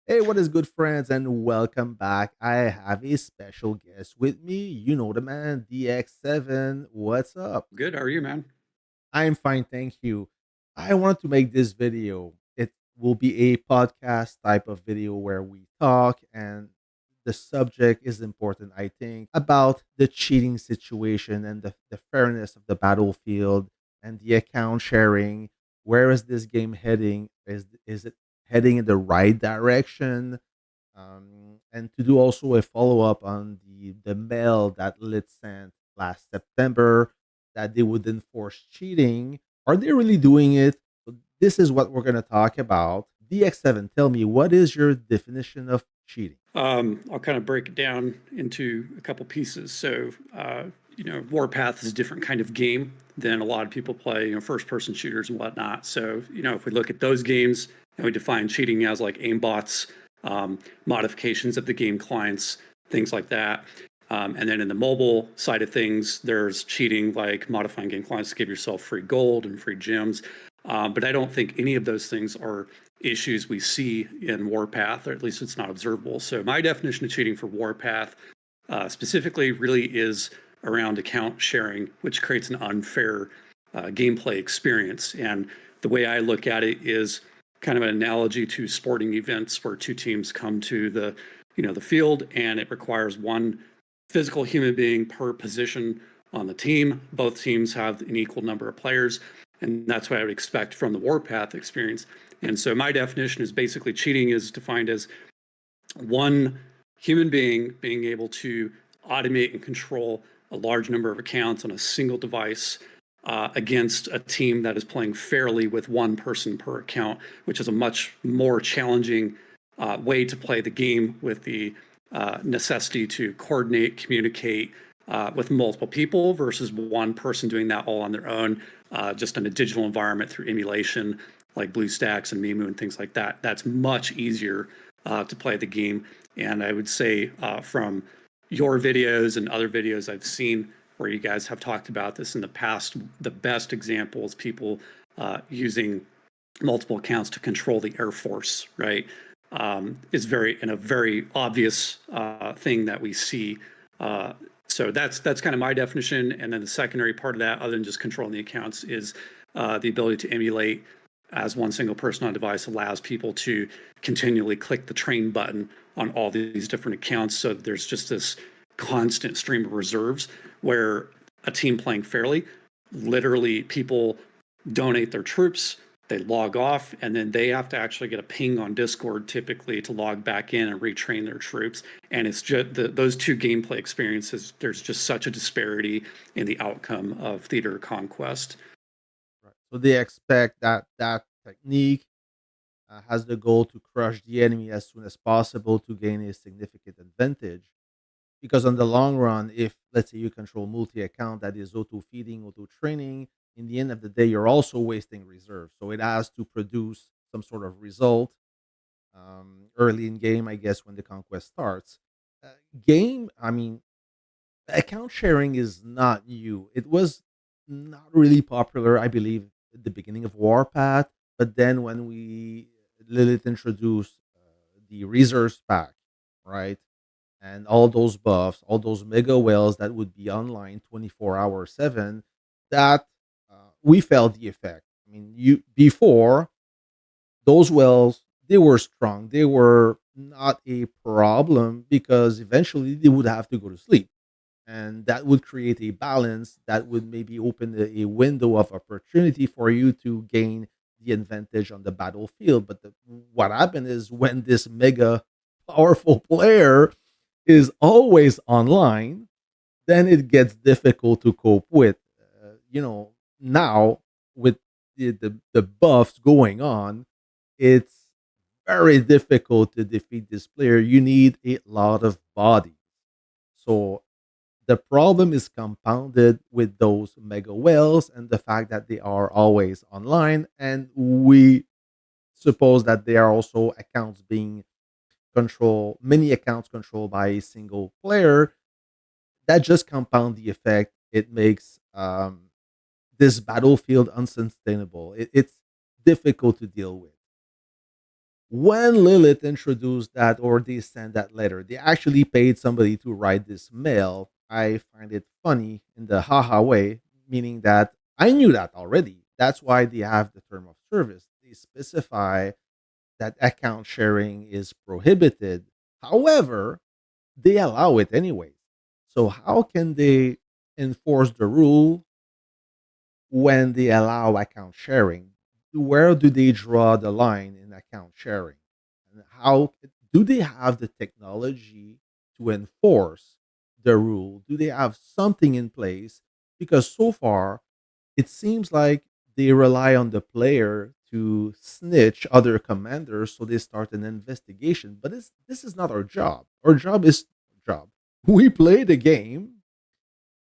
Hey, what is good, friends, and welcome back. I have a special guest with me. You know the man, DX7. What's up? Good. How are you, man? I'm fine, thank you. I wanted to make this video. It will be a podcast type of video where we talk, and the subject is important, I think, about the cheating situation and the fairness of the battlefield and the account sharing. Where is this game heading? Is it heading in the right direction? And to do also a follow up on the mail that Lit sent last September that they would enforce cheating. Are they really doing it? So this is what we're going to talk about. DX7, tell me, what is your definition of cheating? I'll kind of break it down into a couple pieces. Warpath is a different kind of game than a lot of people play, first-person shooters and whatnot. So, if we look at those games and we define cheating as like aimbots, modifications of the game clients, things like that. And then in the mobile side of things, there's cheating like modifying game clients to give yourself free gold and free gems. But I don't think any of those things are issues we see in Warpath, or at least it's not observable. So my definition of cheating for Warpath specifically really is around account sharing, which creates an unfair gameplay experience. And the way I look at it is kind of an analogy to sporting events where two teams come to the field, and it requires one physical human being per position on the team. Both teams have an equal number of players, and that's what I would expect from the Warpath experience. And so my definition is basically cheating is defined as one human being able to automate and control a large number of accounts on a single device against a team that is playing fairly with one person per account, which is a much more challenging way to play the game with the necessity to coordinate, communicate with multiple people versus one person doing that all on their own, just in a digital environment through emulation like BlueStacks and Mimu and things like that. That's much easier to play the game. And I would say from your videos and other videos I've seen where you guys have talked about this in the past, the best example is people using multiple accounts to control the Air Force, right? Is a very obvious thing that we see. So that's kind of my definition. And then the secondary part of that, other than just controlling the accounts, is the ability to emulate as one single person on device allows people to continually click the train button on all these different accounts. So there's just this constant stream of reserves where a team playing fairly, literally people donate their troops, they log off, and then they have to actually get a ping on Discord typically to log back in and retrain their troops. And it's just those two gameplay experiences, there's just such a disparity in the outcome of Theater of Conquest. Right. So they expect that that technique has the goal to crush the enemy as soon as possible to gain a significant advantage. Because on the long run, if let's say you control multi-account that is auto feeding, auto training, in the end of the day, you're also wasting reserves. So it has to produce some sort of result early in game, I guess, when the conquest starts. Uh, game, I mean, account sharing is not new. It was not really popular, I believe, at the beginning of Warpath. But then when we Lilith introduced the reserves pack, right? And all those buffs, all those mega whales that would be online 24 hours 7, that we felt the effect. I mean, you before those whales, they were strong. They were not a problem because eventually they would have to go to sleep. And that would create a balance that would maybe open a window of opportunity for you to gain the advantage on the battlefield. But what happened is when this mega powerful player is always online, then it gets difficult to cope with. Now with the buffs going on, it's very difficult to defeat this player. You need a lot of bodies. So the problem is compounded with those mega whales and the fact that they are always online. And we suppose that they are also accounts being controlled, many accounts controlled by a single player. That just compound the effect. It makes this battlefield unsustainable. It's difficult to deal with. When Lilith introduced that, or they sent that letter, they actually paid somebody to write this mail. I find it funny in the haha way, meaning that I knew that already. That's why they have the term of service. They specify that account sharing is prohibited. However, they allow it anyway. So how can they enforce the rule when they allow account sharing? Where do they draw the line in account sharing? And how do they have the technology to enforce the rule? Do they have something in place? Because so far, it seems like they rely on the player to snitch other commanders, so they start an investigation. But this is not our job. Our job is job. We play the game.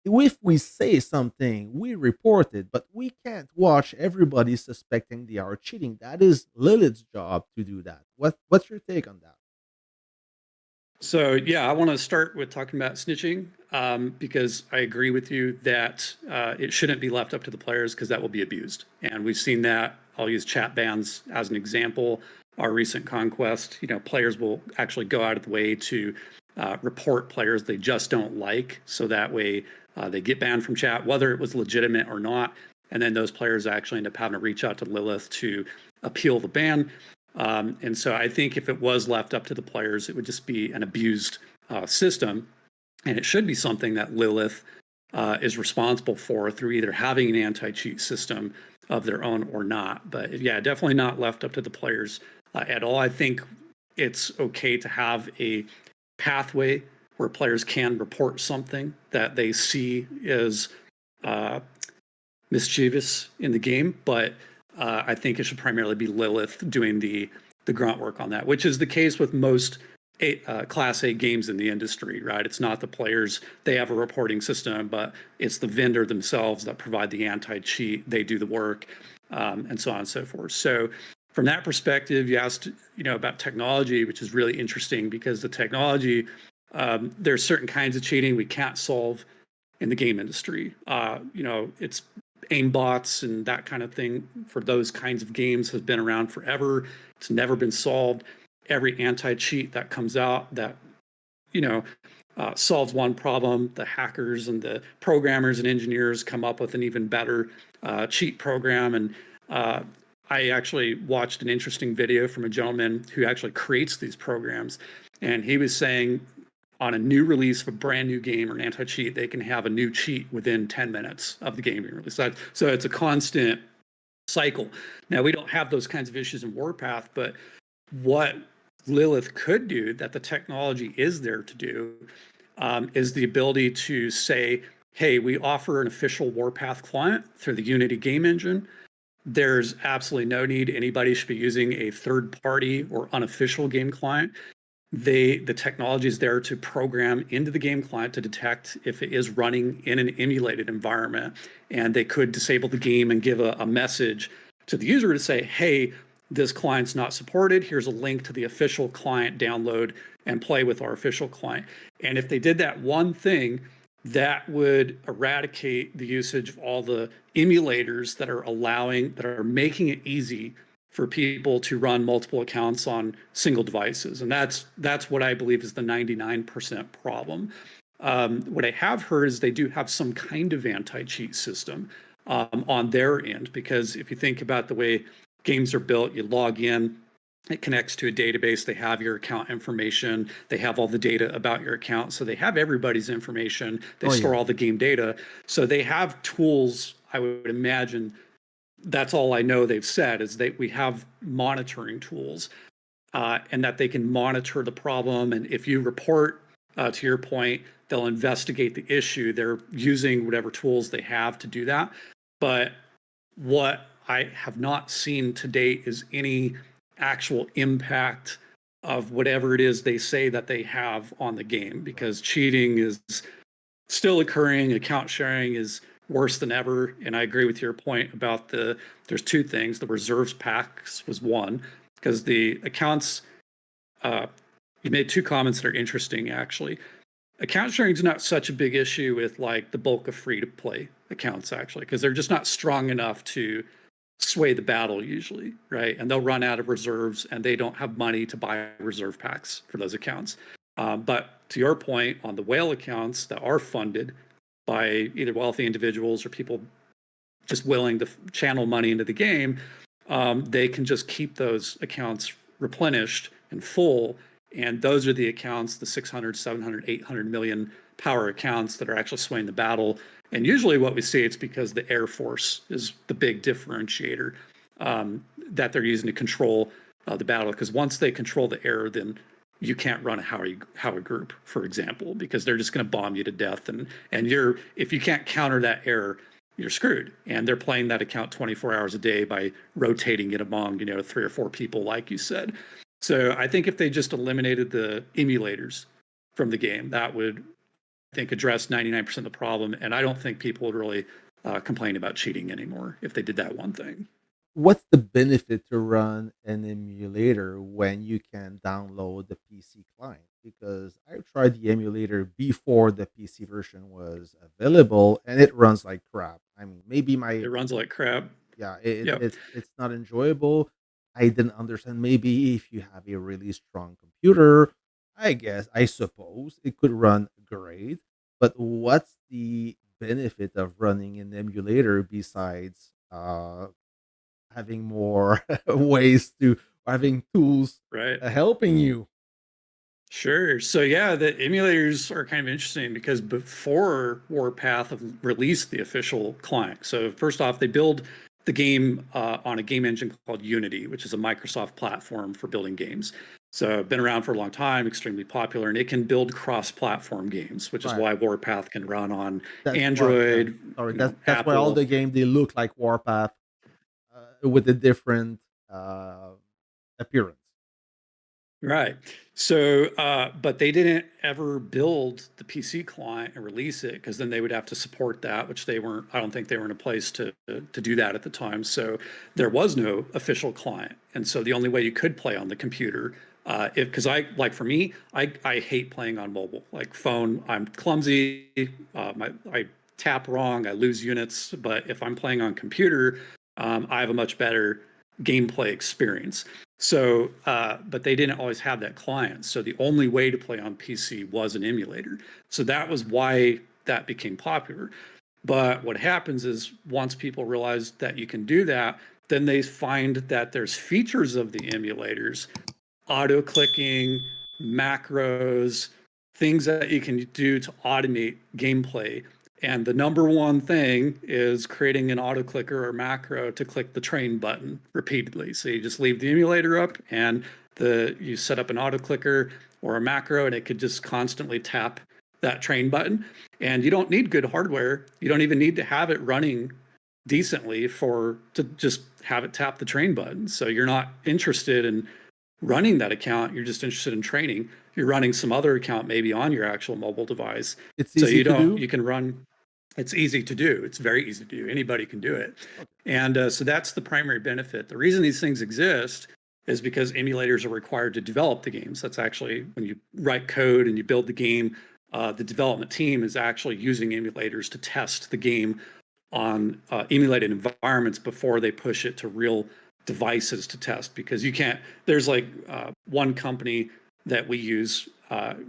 If we say something, we report it, but we can't watch everybody suspecting they are cheating. That is Lilith's job to do that. What's your take on that? So yeah, I want to start with talking about snitching because I agree with you that it shouldn't be left up to the players because that will be abused, and we've seen that. I'll use chat bans as an example. Our recent conquest, players will actually go out of the way to report players they just don't like, so that way they get banned from chat, whether it was legitimate or not. And then those players actually end up having to reach out to Lilith to appeal the ban. And so I think if it was left up to the players, it would just be an abused system. And it should be something that Lilith is responsible for through either having an anti cheat system of their own or not. But yeah, definitely not left up to the players at all. I think it's okay to have a pathway where players can report something that they see is uh, mischievous in the game, but I think it should primarily be Lilith doing the grunt work on that, which is the case with most Class A games in the industry, right? It's not the players; they have a reporting system, but it's the vendor themselves that provide the anti-cheat. They do the work, and so on and so forth. So, from that perspective, you asked, about technology, which is really interesting because the technology, there's certain kinds of cheating we can't solve in the game industry. It's aimbots and that kind of thing for those kinds of games has been around forever. It's never been solved. Every anti-cheat that comes out that you know solves one problem, the hackers and the programmers and engineers come up with an even better cheat program. And I actually watched an interesting video from a gentleman who actually creates these programs, and he was saying on a new release of a brand new game or an anti-cheat, they can have a new cheat within 10 minutes of the game being released. So it's a constant cycle. Now, we don't have those kinds of issues in Warpath, but what Lilith could do that the technology is there to do is the ability to say, hey, we offer an official Warpath client through the Unity game engine. There's absolutely no need anybody should be using a third party or unofficial game client. The technology is there to program into the game client to detect if it is running in an emulated environment, and they could disable the game and give a message to the user to say, hey, this client's not supported, here's a link to the official client, download and play with our official client. And if they did that one thing, that would eradicate the usage of all the emulators that are making it easy for people to run multiple accounts on single devices. And that's what I believe is the 99% problem. What I have heard is they do have some kind of anti-cheat system on their end, because if you think about the way games are built, you log in, it connects to a database, they have your account information, they have all the data about your account, so they have everybody's information, they Oh store yeah. all the game data, so they have tools, I would imagine. That's all I know they've said is that we have monitoring tools, and that they can monitor the problem. And if you report, to your point, they'll investigate the issue. They're using whatever tools they have to do that. But what I have not seen to date is any actual impact of whatever it is they say that they have on the game, because cheating is still occurring. Account sharing is worse than ever. And I agree with your point about there's two things. The reserves packs was one, because the accounts, uh, you made two comments that are interesting actually. Account sharing is not such a big issue with like the bulk of free to play accounts actually, because they're just not strong enough to sway the battle usually, right? And they'll run out of reserves and they don't have money to buy reserve packs for those accounts. But to your point, on the whale accounts that are funded by either wealthy individuals or people just willing to channel money into the game, they can just keep those accounts replenished and full. And those are the accounts, the 600, 700, 800 million power accounts that are actually swaying the battle. And usually what we see, it's because the Air Force is the big differentiator that they're using to control the battle. Because once they control the air, then you can't run a Howard group, for example, because they're just going to bomb you to death. And you're, if you can't counter that air, you're screwed. And they're playing that account 24 hours a day by rotating it among, 3 or 4 people, like you said. So I think if they just eliminated the emulators from the game, that would, I think, address 99% of the problem. And I don't think people would really complain about cheating anymore if they did that one thing. What's the benefit to run an emulator when you can download the PC client? Because I tried the emulator before the PC version was available, and it runs like crap. I mean, maybe It my runs like crap. yeah, Yep. it's not enjoyable. I didn't understand. Maybe if you have a really strong computer, I guess I suppose it could run great. But what's the benefit of running an emulator besides having more ways to having tools Right. helping you? Sure. So yeah, the emulators are kind of interesting because before Warpath released the official client. So first off, they build the game on a game engine called Unity, which is a Microsoft platform for building games. So been around for a long time, extremely popular, and it can build cross-platform games, which is Right. why Warpath can run on That's why. Yeah. Android, Sorry. That's why all Apple. the game they look like Warpath with a different uh, appearance. Right. So, but they didn't ever build the PC client and release it because then they would have to support that, which they weren't. I don't think they were in a place to do that at the time. So there was no official client, and so the only way you could play on the computer, if because I like for me, I hate playing on mobile. Like phone, I'm clumsy. I tap wrong, I lose units. But if I'm playing on computer, I have a much better gameplay experience. So, but they didn't always have that client. So the only way to play on PC was an emulator. So that was why that became popular. But what happens is once people realize that you can do that, then they find that there's features of the emulators, auto clicking, macros, things that you can do to automate gameplay. And the number one thing is creating an auto clicker or macro to click the train button repeatedly. So you just leave the emulator up and you set up an auto clicker or a macro and it could just constantly tap that train button. And you don't need good hardware. You don't even need to have it running decently to just have it tap the train button. So you're not interested in running that account, you're just interested in training. You're running some other account maybe on your actual mobile device. It's So easy you to don't, do. you can run, it's easy to do. It's very easy to do. Anybody can do it. Okay. And so that's the primary benefit. The reason these things exist is because emulators are required to develop the games. That's actually when you write code and you build the game, the development team is actually using emulators to test the game on emulated environments before they push it to real devices to test because you can't there's like one company that we use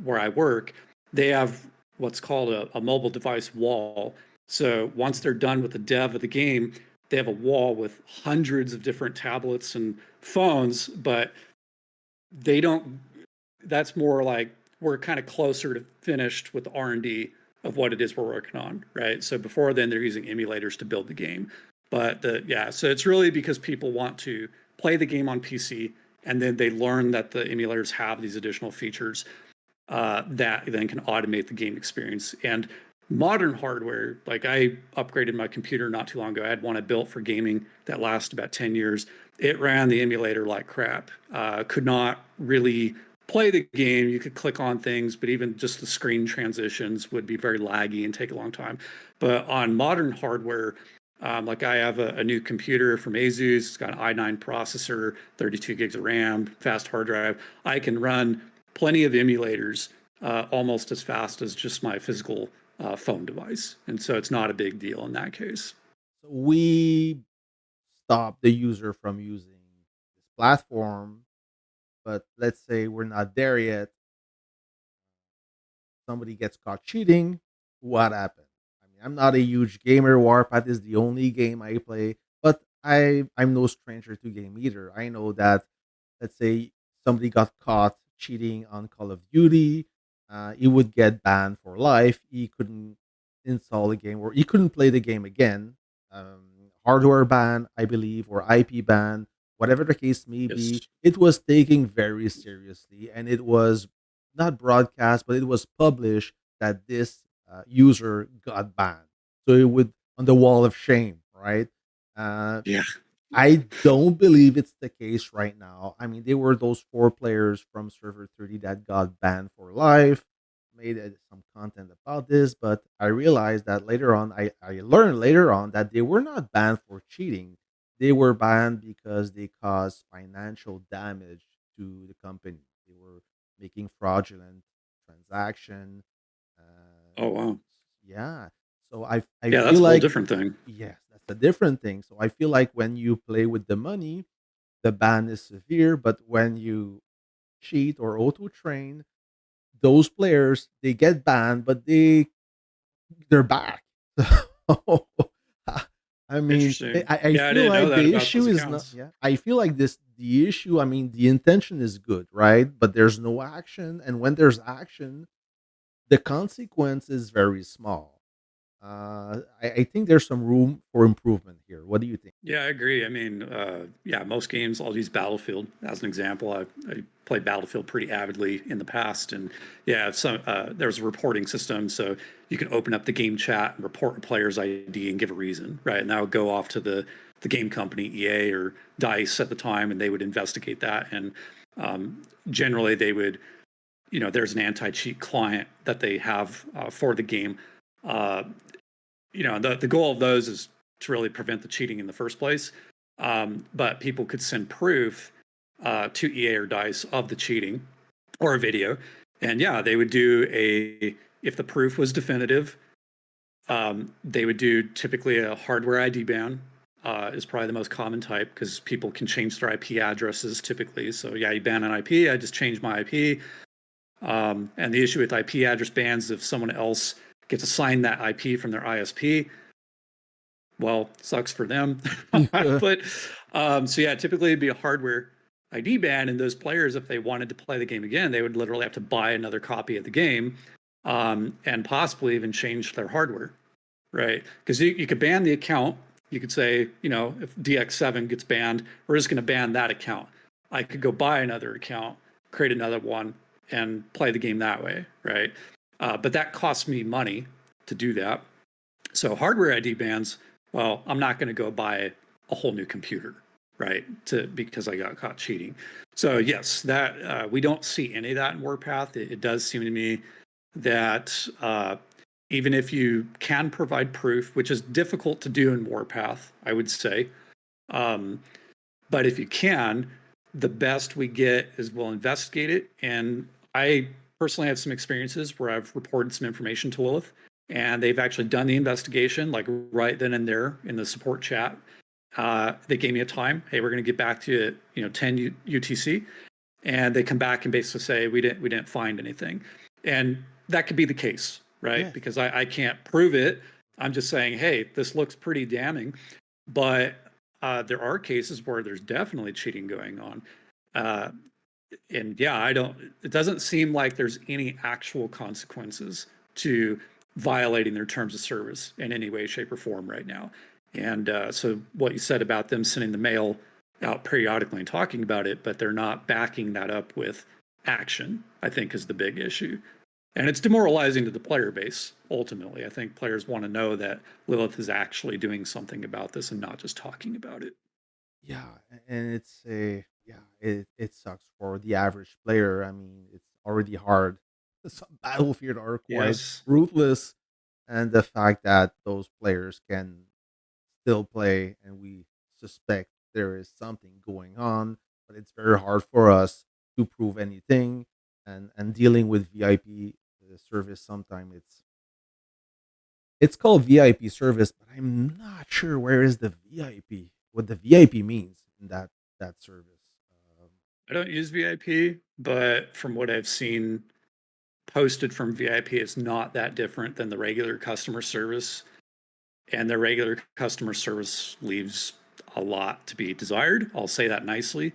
where I work. They have what's called a mobile device wall. So once they're done with the dev of the game, they have a wall with hundreds of different tablets and phones, but they don't that's more like we're kind of closer to finished with the R&D of what it is we're working on, right? So before then, they're using emulators to build the game. But yeah, so it's really because people want to play the game on PC and then they learn that the emulators have these additional features that then can automate the game experience. And modern hardware, like I upgraded my computer not too long ago. I had one I built for gaming that lasted about 10 years. It ran the emulator like crap. Could not really play the game. You could click on things, but even just the screen transitions would be very laggy and take a long time. But on modern hardware, like I have a new computer from Asus. It's got an i9 processor, 32 gigs of RAM, fast hard drive. I can run plenty of emulators almost as fast as just my physical phone device. And so it's not a big deal in that case. So we stop the user from using this platform. But let's say we're not there yet, somebody gets caught cheating, what happened? I mean, I'm not a huge gamer. Warpath is the only game I play, but I'm no stranger to game either. I know that, let's say somebody got caught cheating on Call of Duty, he would get banned for life. He couldn't install the game, or he couldn't play the game again. Hardware ban, I believe, or IP ban, whatever the case may Yes. be. It was taken very seriously, and it was not broadcast, but it was published that this user got banned. So it would on the wall of shame, right? Uh, Yeah. I don't believe it's the case right now. I mean, they were those four players from Server 30 that got banned for life. Made some content about this, but I realized that later on, I learned later on that they were not banned for cheating. They were banned because they caused financial damage to the company. They were making fraudulent transaction. Uh, Oh wow. yeah. So I Yeah, that's feel a whole like different thing. yes, that's a different thing. So I feel like when you play with the money, the ban is severe, but when you cheat or auto train, those players they get banned, but they're back. So, I mean, Interesting. I Yeah, I feel didn't know like that the about issue those is not. accounts. Yeah, I feel like this. The issue. I mean, the intention is good, right? But there's no action, and when there's action, the consequence is very small. I think there's some room for improvement here. What do you think? Yeah, I agree. I mean, yeah, most games, I'll use Battlefield as an example. I played Battlefield pretty avidly in the past. And yeah, so, there's a reporting system. So you can open up the game chat and report a player's ID and give a reason, right? And that would go off to the game company, EA or DICE at the time, and they would investigate that. And generally, they would, there's an anti cheat client that they have for the game. Uh, the goal of those is to really prevent the cheating in the first place. But people could send proof to EA or Dice of the cheating or a video, and yeah, they would do a if the proof was definitive, they would do typically a hardware ID ban. Is probably the most common type because people can change their IP addresses typically. So yeah, you ban an IP, I just change my IP. And the issue with IP address bans is if someone else gets assigned that IP from their ISP, well, sucks for them. But so yeah, typically it'd be a hardware ID ban, and those players, if they wanted to play the game again, they would literally have to buy another copy of the game, and possibly even change their hardware, right? Because you could ban the account. You could say, if DX7 gets banned, we're just going to ban that account. I could go buy another account, create another one, and play the game that way, right? But that costs me money to do that. So hardware ID bans, well, I'm not going to go buy a whole new computer, right? Because I got caught cheating. So yes, that we don't see any of that in Warpath. It does seem to me that even if you can provide proof, which is difficult to do in Warpath, I would say, um, but if you can, the best we get is we'll investigate it. And I personally have some experiences where I've reported some information to Lilith, and they've actually done the investigation, like right then and there in the support chat. They gave me a time. Hey, we're going to get back to you at 10 UTC, and they come back and basically say we didn't find anything, and that could be the case, right? Yes. Because I can't prove it. I'm just saying, hey, this looks pretty damning, but there are cases where there's definitely cheating going on. Uh, and yeah, I don't, it doesn't seem like there's any actual consequences to violating their terms of service in any way, shape, or form right now. And so, what you said about them sending the mail out periodically and talking about it, but they're not backing that up with action, I think is the big issue. And it's demoralizing to the player base, ultimately. I think players want to know that Lilith is actually doing something about this and not just talking about it. Yeah, and it's a yeah, it sucks for the average player. I mean, it's already hard. Some battlefield are quite Yes. ruthless, and the fact that those players can still play, and we suspect there is something going on, but it's very hard for us to prove anything. And dealing with VIP service, sometimes it's called VIP service, but I'm not sure where is the VIP. what the VIP means in that service. Um, I don't use VIP, but from what I've seen posted from VIP, it's not that different than the regular customer service. And their regular customer service leaves a lot to be desired. I'll say that nicely.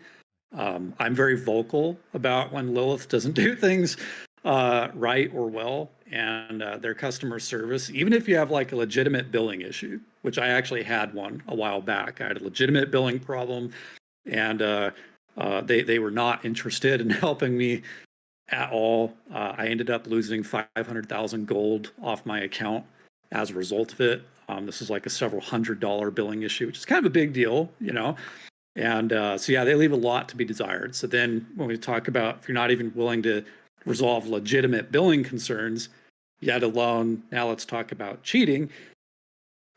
I'm very vocal about when Lilith doesn't do things right or well, and their customer service, even if you have like a legitimate billing issue, which I actually had one a while back. I had a legitimate billing problem, and they were not interested in helping me at all. I ended up losing 500,000 gold off my account as a result of it. This is like a several $100 billing issue, which is kind of a big deal, you know. And so, yeah, they leave a lot to be desired. So then when we talk about if you're not even willing to resolve legitimate billing concerns, yet alone, now let's talk about cheating,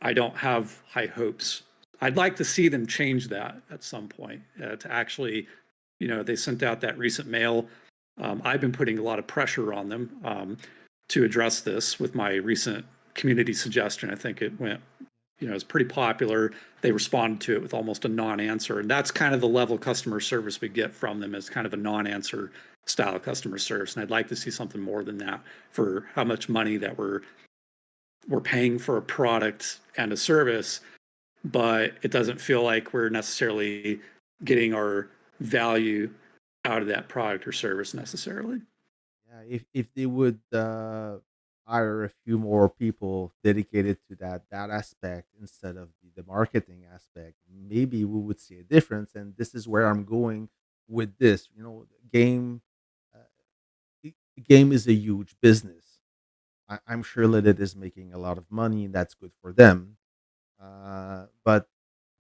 I don't have high hopes. I'd like to see them change that at some point to actually, you know, they sent out that recent mail. I've been putting a lot of pressure on them to address this with my recent community suggestion. I think it went, you know, it's pretty popular. They responded to it with almost a non-answer, and that's kind of the level of customer service we get from them, is kind of a non-answer style customer service. And I'd like to see something more than that for how much money that we're paying for a product and a service, but it doesn't feel like we're necessarily getting our value out of that product or service necessarily. yeah, if they would hire a few more people dedicated to that aspect instead of the marketing aspect, maybe we would see a difference. And this is where I'm going with this. You know, uh, game is a huge business. I'm sure Lilith is making a lot of money, and that's good for them. But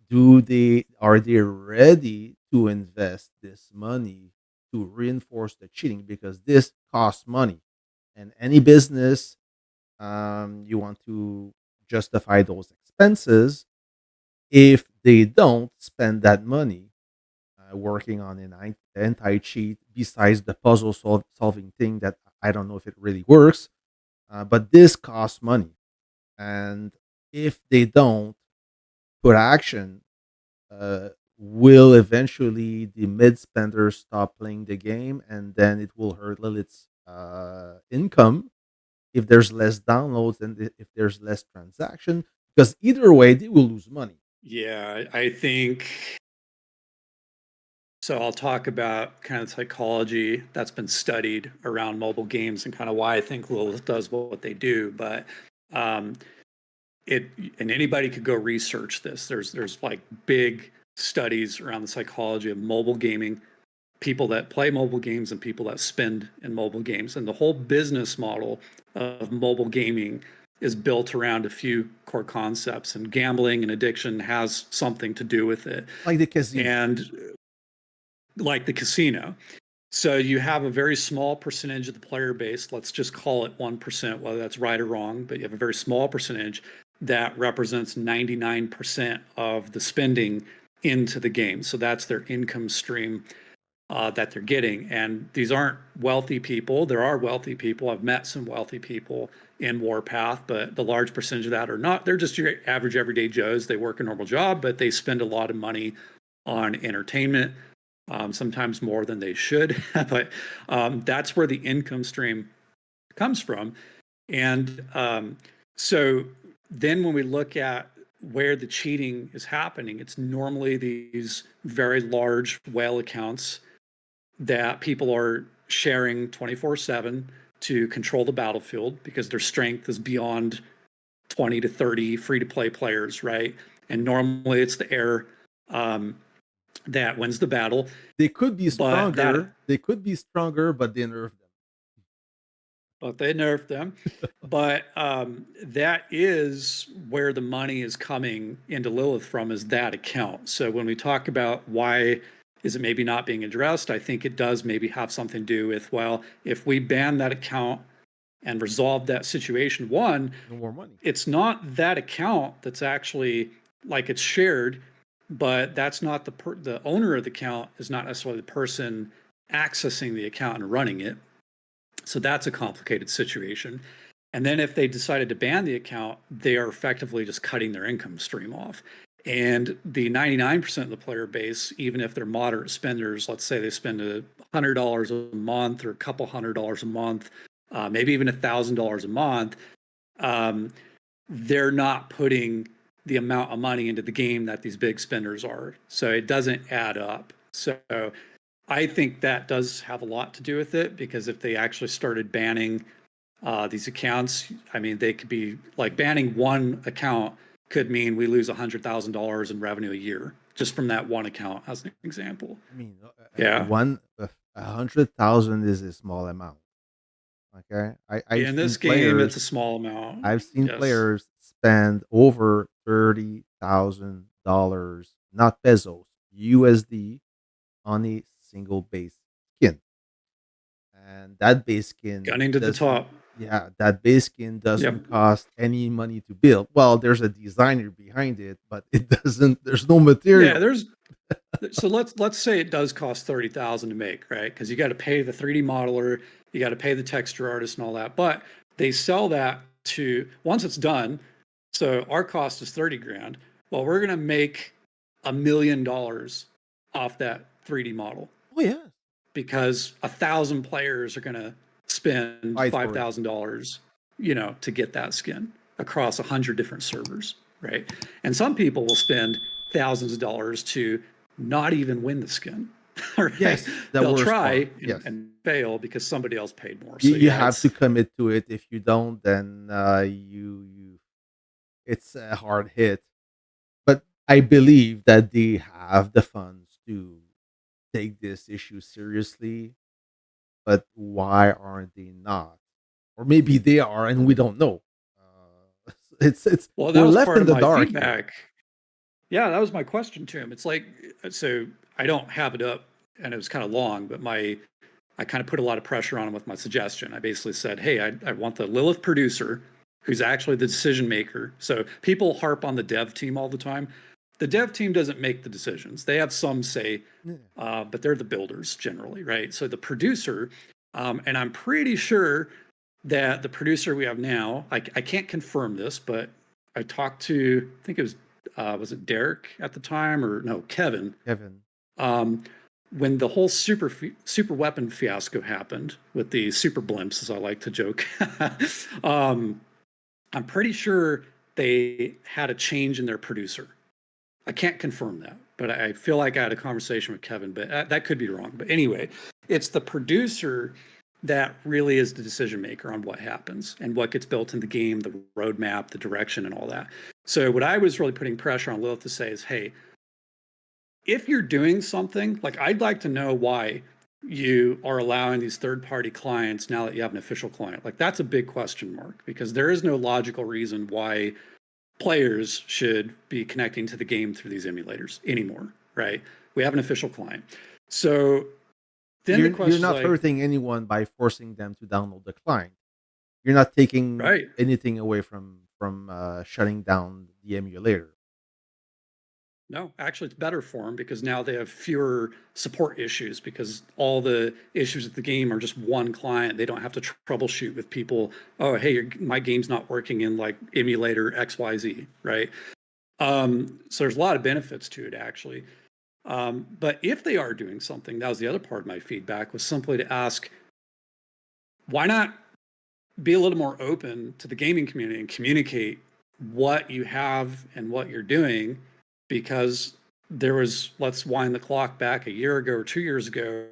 do they are they ready to invest this money to reinforce the cheating, because this costs money, and any business, you want to justify those expenses. If they don't spend that money working on an anti-cheat besides the puzzle solving thing that I don't know if it really works, but this costs money. And if they don't put action, uh, will eventually the mid spenders stop playing the game, and then it will hurt Lilith's income if there's less downloads and if there's less transaction, because either way they will lose money. Yeah, I think so. I'll talk about kind of psychology that's been studied around mobile games and kind of why I think Lilith does what they do. But um, it and anybody could go research this. There's like big studies around the psychology of mobile gaming, people that play mobile games and people that spend in mobile games, and the whole business model of mobile gaming is built around a few core concepts, and gambling and addiction has something to do with it, Like the casino. and like the casino. So you have a very small percentage of the player base, let's just call it 1%, whether that's right or wrong, but you have a very small percentage that represents 99% of the spending into the game. So that's their income stream that they're getting. And these aren't wealthy people. There are wealthy people. I've met some wealthy people in Warpath, but the large percentage of that are not. They're just your average everyday Joes. They work a normal job, but they spend a lot of money on entertainment, sometimes more than they should. But that's where the income stream comes from. And so then when we look at where the cheating is happening, it's normally these very large whale accounts that people are sharing 24/7 to control the battlefield because their strength is beyond 20 to 30 free to play players, right? And normally it's the air um, that wins the battle. They could be But that stronger. They could be stronger, but they nerf but they nerfed them. But that is where the money is coming into Lilith from, is that account. So when we talk about why is it maybe not being addressed, I think it does maybe have something to do with, well, if we ban that account and resolve that situation, one, no more money. it's not that account that's actually like it's shared, but that's not the owner of the account is not necessarily the person accessing the account and running it. So that's a complicated situation. And then if they decided to ban the account, they are effectively just cutting their income stream off. And the 99% of the player base, even if they're moderate spenders, let's say they spend $100 a month or a couple $100 a month, maybe even $1,000 a month, um, they're not putting the amount of money into the game that these big spenders are. So it doesn't add up. So I think that does have a lot to do with it, because if they actually started banning these accounts, I mean, they could be like, banning one account could mean we lose $100,000 in revenue a year just from that one account, as an example. I mean, Yeah. 100,000 is a small amount. Okay, I've In seen this game, it's a players. small amount. I've seen Yes. players spend over $30,000, not pesos, USD, on a single base skin, and that base skin Gunning to the doesn't. top. Yeah, that base skin Yep. doesn't cost any money to build. Well, there's a designer behind it, but it doesn't. There's no Yeah, material. so let's say it does cost 30,000 to make, right? Because you got to pay the 3D modeler, you got to pay the texture artist and all that. But they sell that to, once it's done, so our cost is 30 grand. Well, we're gonna make $1 million off that 3D model, Oh yeah, because 1,000 players are gonna spend fight five for it. thousand dollars, to get that skin across 100 different servers, right? And some people will spend thousands of dollars to not even win the skin, right? Yes, the They'll worst try part. and, Yes, and fail because somebody else paid more. you So you yeah, have to it's commit to it. If you don't, then you it's a hard hit. But I believe that they have the funds to take this issue seriously. But why aren't they not? Or maybe they are, and we don't know. It's well, that we're was left part in of the my dark here. feedback. Yeah, that was my question to him. It's like, so I don't have it up, and it was kind of long, but I kind of put a lot of pressure on him with my suggestion. I basically said, hey, I want the Lilith producer, who's actually the decision maker. So people harp on the dev team all the time. The dev team doesn't make the decisions. They have some say, Yeah. but they're the builders generally, right? So the producer, and I'm pretty sure that the producer we have now, I can't confirm this, but I talked to, I think it was it Derek at the time, or no, Kevin, Kevin. um, when the whole super weapon fiasco happened with the super blimps, as I like to joke. um, I'm pretty sure they had a change in their producer. I can't confirm that, but I feel like I had a conversation with Kevin, but that could be wrong. But anyway, it's the producer that really is the decision maker on what happens and what gets built in the game, the roadmap, the direction, and all that. So what I was really putting pressure on Lilith to say is, hey, if you're doing something, like, I'd like to know why you are allowing these third party clients now that you have an official client. Like, that's a big question mark, because there is no logical reason why players should be connecting to the game through these emulators anymore, right? We have an official client. So then the You're question is not like, hurting anyone by forcing them to download the client. You're not taking right, anything away from shutting down the emulator. no, actually, it's better for them, because now they have fewer support issues, because all the issues with the game are just one client. They don't have to troubleshoot with people. Oh, hey, my game's not working in like emulator XYZ, right? So there's a lot of benefits to it, actually. But if they are doing something, that was the other part of my feedback, was simply to ask, why not be a little more open to the gaming community and communicate what you have and what you're doing? Because there was, let's wind the clock back a year ago or 2 years ago,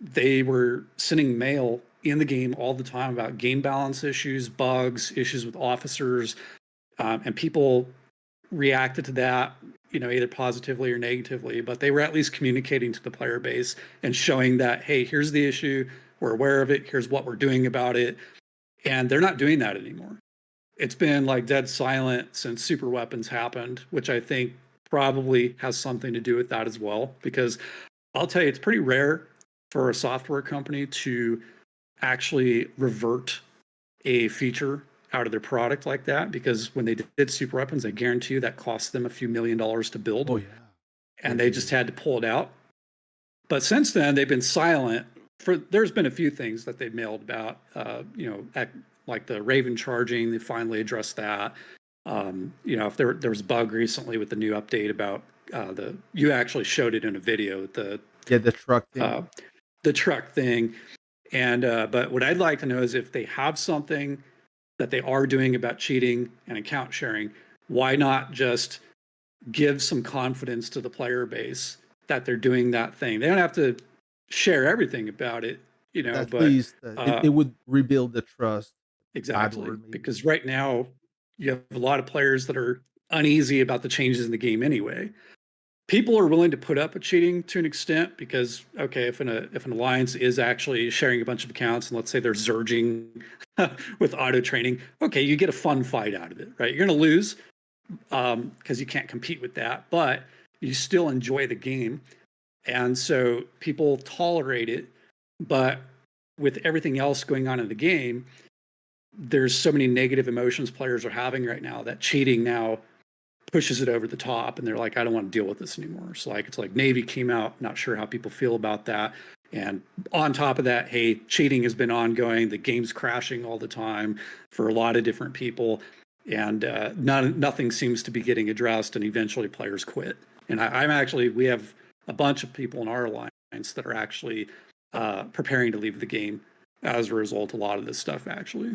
they were sending mail in the game all the time about game balance issues, bugs, issues with officers, and people reacted to that, either positively or negatively, but they were at least communicating to the player base and showing that, hey, here's the issue, we're aware of it, here's what we're doing about it. And they're not doing that anymore. It's been like dead silent since super weapons happened, which I think probably has something to do with that as well, because I'll tell you, it's pretty rare for a software company to actually revert a feature out of their product like that, because when they did super weapons, I guarantee you that cost them a few $1 million to build, Oh yeah, and they just had to pull it out. But since then, they've been silent. There's been a few things that they've mailed about, like the Raven charging. They finally addressed that. If there was a bug recently with the new update about the you actually showed it in a video Yeah, the truck thing. uh, the truck thing, and but what I'd like to know is if they have something that they are doing about cheating and account sharing, why not just give some confidence to the player base that they're doing that thing? They don't have to share everything about it, At but least it would rebuild the trust. Bad exactly. word, maybe. Because right now you have a lot of players that are uneasy about the changes in the game anyway. People are willing to put up with cheating to an extent because okay, if an alliance is actually sharing a bunch of accounts and let's say they're zerging with auto training, okay, you get a fun fight out of it, right? You're going to lose because you can't compete with that, but you still enjoy the game, and so people tolerate it. But with everything else going on in the game, there's so many negative emotions players are having right now that cheating now pushes it over the top and they're like, I don't want to deal with this anymore. So like it's like Navy came out, not sure how people feel about that. And on top of that, hey, cheating has been ongoing. The game's crashing all the time for a lot of different people. And nothing seems to be getting addressed. And eventually players quit. And I'm actually, we have a bunch of people in our alliance that are actually preparing to leave the game as a result of a lot of this stuff, actually.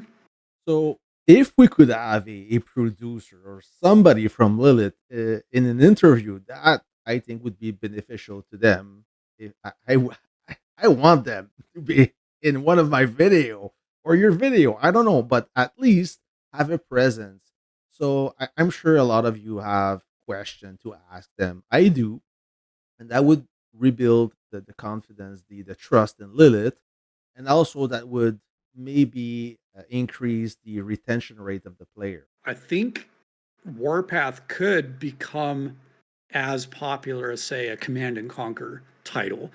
So, if we could have a producer or somebody from Lilith in an interview, that I think would be beneficial to them. If I want them to be in one of my video or your video. I don't know, but at least have a presence. So I'm sure a lot of you have questions to ask them. I do, and that would rebuild the confidence, the trust in Lilith, and also that would maybe increase the retention rate of the player. I think Warpath could become as popular as, say, a Command and Conquer title,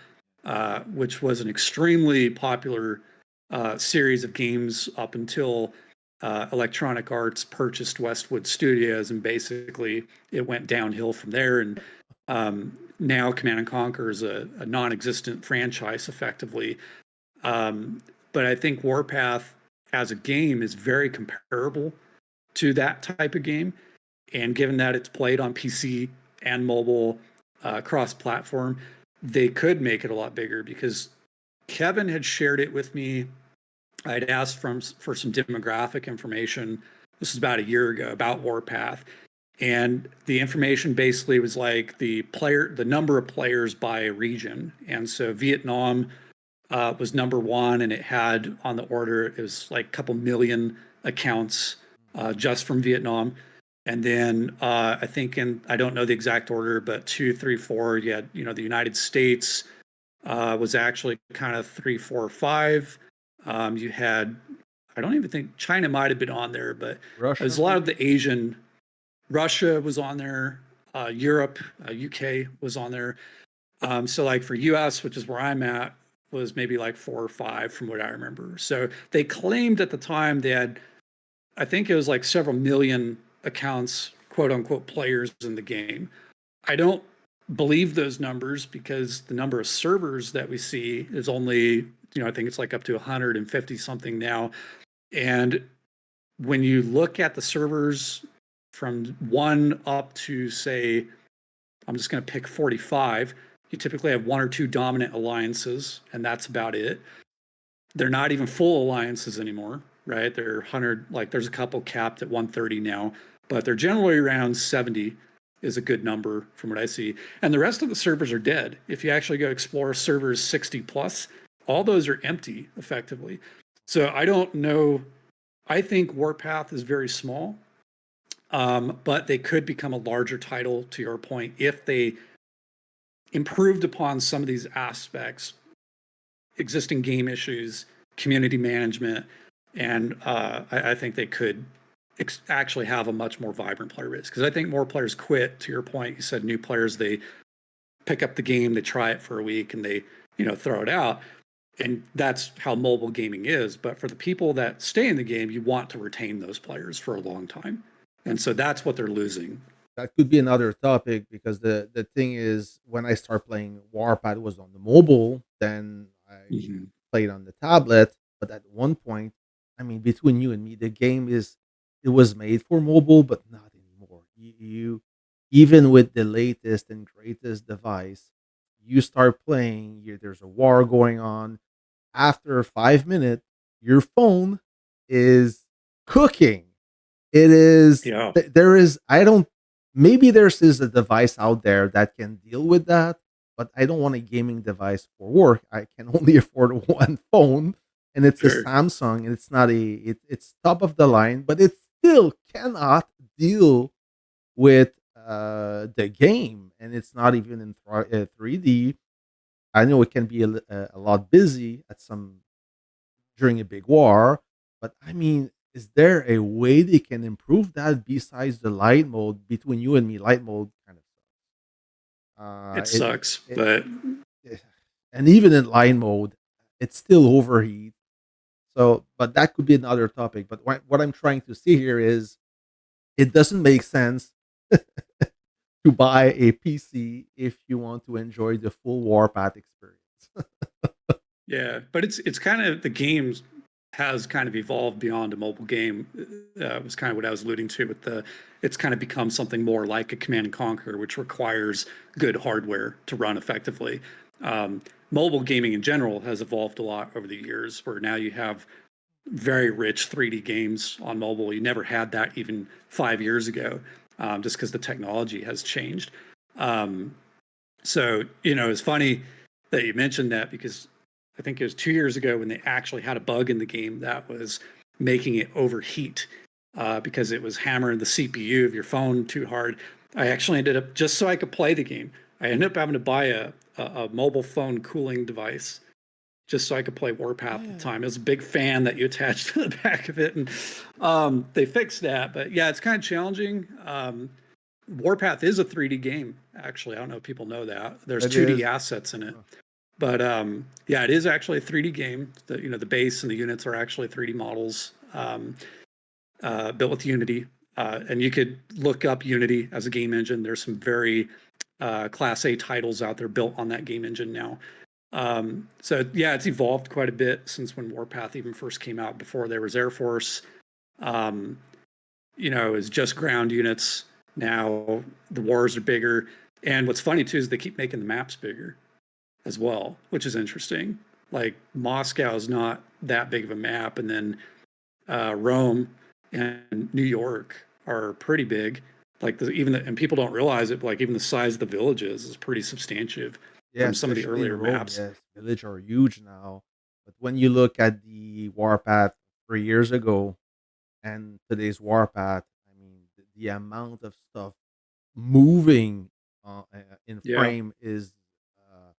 which was an extremely popular series of games up until Electronic Arts purchased Westwood Studios, and basically it went downhill from there. And now Command and Conquer is a non-existent franchise, effectively. Um, but I think Warpath as a game is very comparable to that type of game. And given that it's played on PC and mobile, cross platform, they could make it a lot bigger because Kevin had shared it with me. I'd asked for some demographic information. This is about a year ago about Warpath. And the information basically was like the number of players by region. And so Vietnam was number one, and it had on the order, it was like a couple million accounts just from Vietnam. And then I think I don't know the exact order, but two, three, four, you had, the United States was actually kind of three, four, five. You had, I don't even think China might have been on there, but there's Russia, a lot of maybe. the Asian, Russia was on there, Europe, UK was on there. So like for US, which is where I'm at, was maybe like four or five from what I remember. So they claimed at the time they had, I think it was like several million accounts, quote unquote, players in the game. I don't believe those numbers because the number of servers that we see is only, I think it's like up to 150 something now. And when you look at the servers from one up to, say, I'm just going to pick 45, you typically have one or two dominant alliances, and that's about it. They're not even full alliances anymore, right? They're 100, like there's a couple capped at 130 now, but they're generally around 70 is a good number from what I see. And the rest of the servers are dead. If you actually go explore servers 60 plus, all those are empty effectively. So I don't know. I think Warpath is very small, but they could become a larger title to your point if they improved upon some of these aspects, existing game issues, community management, and I think they could actually have a much more vibrant player base because I think more players quit. To your point, you said new players, they pick up the game, they try it for a week, and they throw it out. And that's how mobile gaming is. But for the people that stay in the game, you want to retain those players for a long time. And so that's what they're losing. That could be another topic because the thing is, when I start playing Warpad was on the mobile, then I Mm-hmm. played on the tablet. But at one point, I mean, between you and me, the game is it was made for mobile, but not You even with the latest and greatest device, you start playing. There's a war going on. After 5 minutes, your phone is cooking. It is Yeah, there is I don't maybe there's is a device out there that can deal with that, but I don't want a gaming device for work. I can only afford one phone, and it's a sure. Samsung, and it's not it's top of the line, but it still cannot deal with the game, and it's not even in 3D. I know it can be a lot busy at some during a big war. But I mean, is there a way they can improve that besides the light mode? Between you and me, light mode kind of It it, sucks, it, but it and even in light mode, it still overheat. So, but that could be another topic. But what I'm trying to see here is it doesn't make sense to buy a PC if you want to enjoy the full Warpath experience. yeah, but it's kind of the games has kind of evolved beyond a mobile game. Was kind of what I was alluding to with the. It's kind of become something more like a Command and Conquer, which requires good hardware to run effectively. Mobile gaming in general has evolved a lot over the years, where now you have very rich 3D games on mobile. You never had that even 5 years ago, just because the technology has changed. Um, so, it's funny that you mentioned that because I think it was 2 years ago when they actually had a bug in the game that was making it overheat because it was hammering the CPU of your phone too hard. I actually ended up, just so I could play the game, I ended up having to buy a mobile phone cooling device just so I could play Warpath at the Yeah, time. I was a big fan that you attached to the back of it, and they fixed that. But yeah, it's kind of challenging. Warpath is a 3D game, actually. I don't know if people know that. There's it 2D is. assets in it, Huh. but yeah, it is actually a 3D game. The base and the units are actually 3D models built with Unity, and you could look up Unity as a game engine. There's some very Class A titles out there built on that game engine now. So yeah, it's evolved quite a bit since when Warpath even first came out. Before there was Air Force, um, it was just ground units. Now the wars are bigger, and what's funny too is they keep making the maps bigger as well, which is interesting. Like Moscow is not that big of a map, and then Rome and New York are pretty big. Like and people don't realize it. But like even the size of the villages is pretty substantive Yeah, from some of the especially in earlier Rome, maps. yes, village are huge now. But when you look at the Warpath 3 years ago and today's Warpath, I mean, the amount of stuff moving in Yeah, frame is uh,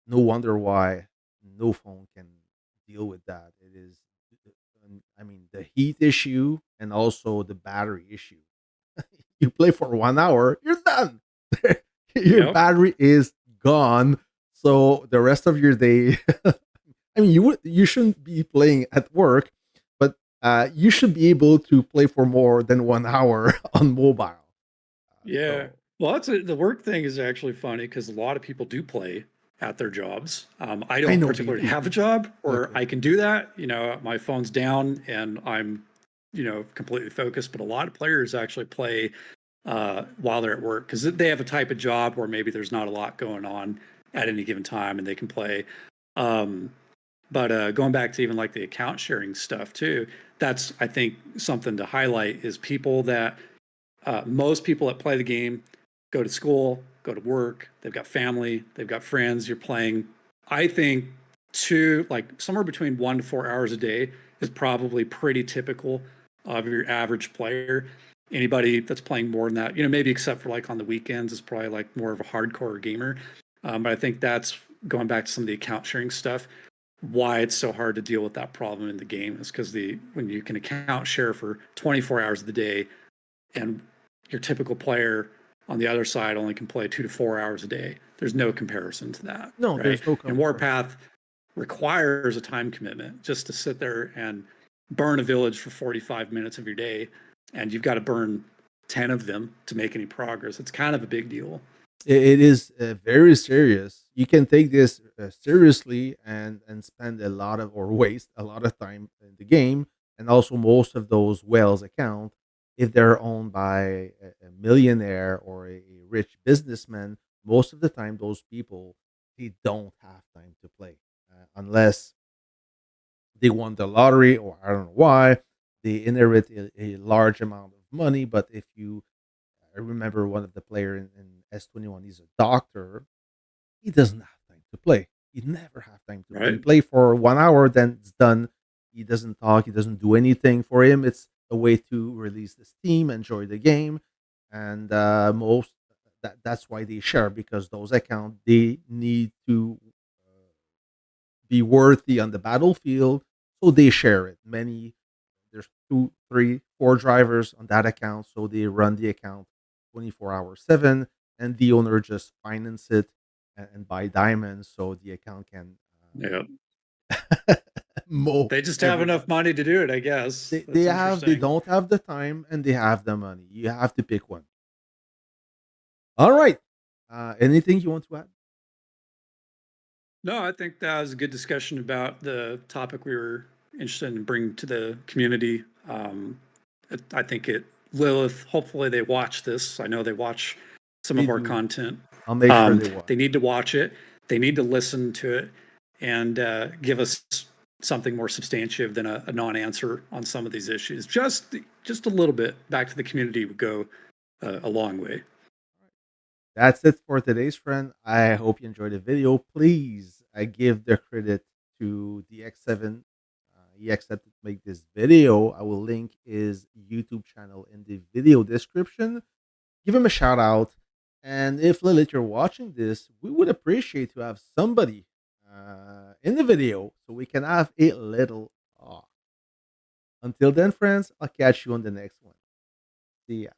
no wonder why no phone can deal with that. It is, I mean, the heat issue and also the battery issue. You play for 1 hour, you're done. Your yep. battery is gone. So the rest of your day, I mean, you shouldn't be playing at work, but you should be able to play for more than 1 hour on mobile. Yeah. So Well, the work thing is actually funny because a lot of people do play at their jobs. I I don't know they particularly do. have a job where Okay. I can do that. My phone's down and I'm, completely focused. But a lot of players actually play while they're at work because they have a type of job where maybe there's not a lot going on at any given time and they can play. Um, but going back to even like the account sharing stuff too, that's I think something to highlight is people that most people that play the game go to school, go to work, they've got family, they've got friends. You're playing, I think, like somewhere between 1 to 4 hours a day is probably pretty typical of your average player. Anybody that's playing more than that, maybe except for like on the weekends, is probably like more of a hardcore gamer. But I think that's going back to some of the account sharing stuff. Why it's so hard to deal with that problem in the game is because when you can account share for 24 hours of the day and your typical player on the other side only can play 2 to 4 hours a day. There's no comparison to that, No, right? there's no And comparison. Warpath requires a time commitment just to sit there and burn a village for 45 minutes of your day, and you've got to burn 10 of them to make any progress. It's kind of a big deal. It is very serious. You can take this seriously and spend a lot of or waste a lot of time in the game, and also most of those whales account. if they're owned by a millionaire or a rich businessman, most of the time those people, they don't have time to play unless they won the lottery, or I don't know why they inherit a large amount of money. But if you, I remember one of the player in S21, he's a doctor. He doesn't have time to play. He never have time to play. He Right. play for 1 hour, then it's done. He doesn't talk. He doesn't do anything. For him, it's a way to release the steam, enjoy the game, and that's why they share, because those accounts, they need to be worthy on the battlefield, so they share it. Many, there's two, three, four drivers on that account, so they run the account 24 hours 7, and the owner just finance it and buy diamonds so the account can Yeah. mow They just have enough everybody. money to do it, I guess. That's They interesting. don't have the time and they have the money. You have to pick one. All right. Anything you want to add? No, I think that was a good discussion about the topic we were interested in bringing to the community. I think it, Lilith, hopefully they watch this. I know they watch some They of our do. content. I'll make sure they They watch. need to watch it. They need to listen to it and give us something more substantive than a non-answer on some of these issues. Just a little bit back to the community would go a long way. That's it for today's friend. I hope you enjoyed the video. Please, I give the credit to DX7. He accepted to make this video. I will link his YouTube channel in the video description. Give him a shout out. And if Lilith, you're watching this, we would appreciate to have somebody in the video so we can have a little talk. Until then, friends, I'll catch you on the next one. See ya.